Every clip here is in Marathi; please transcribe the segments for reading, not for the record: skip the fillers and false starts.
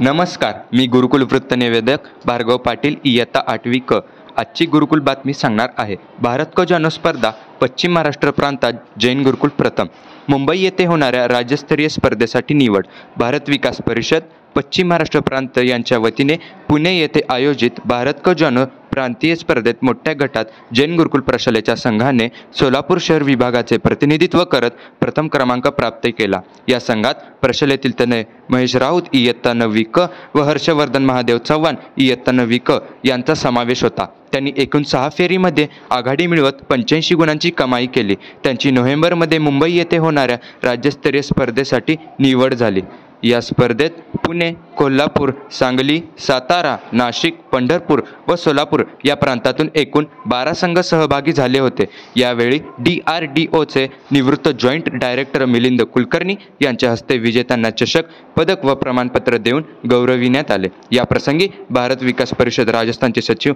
नमस्कार, मी गुरुकुल वृत्त निवेदक भार्गव पाटील इयत्ता 8वी क. आजची गुरुकुल बातमी सांगणार आहे. भारत क जन स्पर्धा पश्चिम महाराष्ट्र प्रांतात जैन गुरुकुल प्रथम. मुंबई येथे होणाऱ्या राज्यस्तरीय स्पर्धेसाठी निवड. भारत विकास परिषद पश्चिम महाराष्ट्र प्रांत यांच्या वतीने पुणे येथे आयोजित भारत क जन प्रांतीय स्पर्धेत मोठ्या गटात जैन गुरुकुल प्रशालेच्या संघाने सोलापूर शहर विभागाचे प्रतिनिधित्व करत प्रथम क्रमांक प्राप्त केला. या संघात प्रशालेतील तनय महेश राऊत इयत्ता 9वी क व हर्षवर्धन महादेव चव्हाण इयत्ता 9वी क यांचा समावेश होता. त्यांनी एकूण 6 फेरीमध्ये आघाडी मिळवत 85 गुणांची कमाई केली. त्यांची नोव्हेंबरमध्ये मुंबई येथे होणाऱ्या राज्यस्तरीय स्पर्धेसाठी निवड झाली. या स्पर्धेत पुणे, कोल्हापूर, सांगली, सातारा, नाशिक, पंढरपूर व सोलापूर या प्रांतातून एकूण 12 संघ सहभागी झाले होते. यावेळी DRDOचे निवृत्त जॉईंट डायरेक्टर मिलिंद कुलकर्णी यांच्या हस्ते विजेत्यांना चषक, पदक व प्रमाणपत्र देऊन गौरविण्यात आले. याप्रसंगी भारत विकास परिषद राजस्थानचे सचिव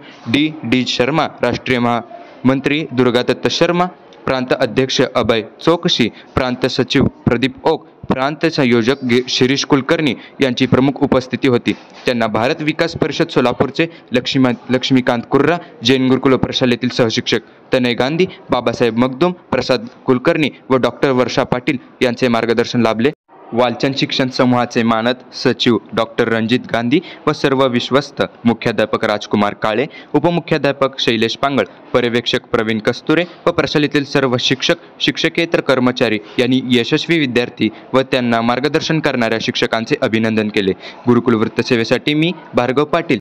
D शर्मा, राष्ट्रीय महामंत्री दुर्गादत्त शर्मा, प्रांत अध्यक्ष अभय चौकशी, प्रांत सचिव प्रदीप ओक, प्रांत संयोजक शिरीष कुलकर्णी यांची प्रमुख उपस्थिती होती. त्यांना भारत विकास परिषद सोलापूरचे लक्ष्मीकांत कुर्रा, जैन गुरुकुल प्रशालेतील सहशिक्षक तनय गांधी, बाबासाहेब मगदूम, प्रसाद कुलकर्णी व डॉक्टर वर्षा पाटील यांचे मार्गदर्शन लाभले. वालचंद शिक्षण समूहाचे मानद सचिव डॉक्टर रणजित गांधी व सर्व विश्वस्त, मुख्याध्यापक राजकुमार काळे, उपमुख्याध्यापक शैलेश पांगळ, पर्यवेक्षक प्रवीण कस्तुरे व प्रशालेतील सर्व शिक्षक, शिक्षकेतर कर्मचारी यांनी यशस्वी विद्यार्थी व त्यांना मार्गदर्शन करणाऱ्या शिक्षकांचे अभिनंदन केले. गुरुकुल वृत्तसेवेसाठी मी भार्गव पाटील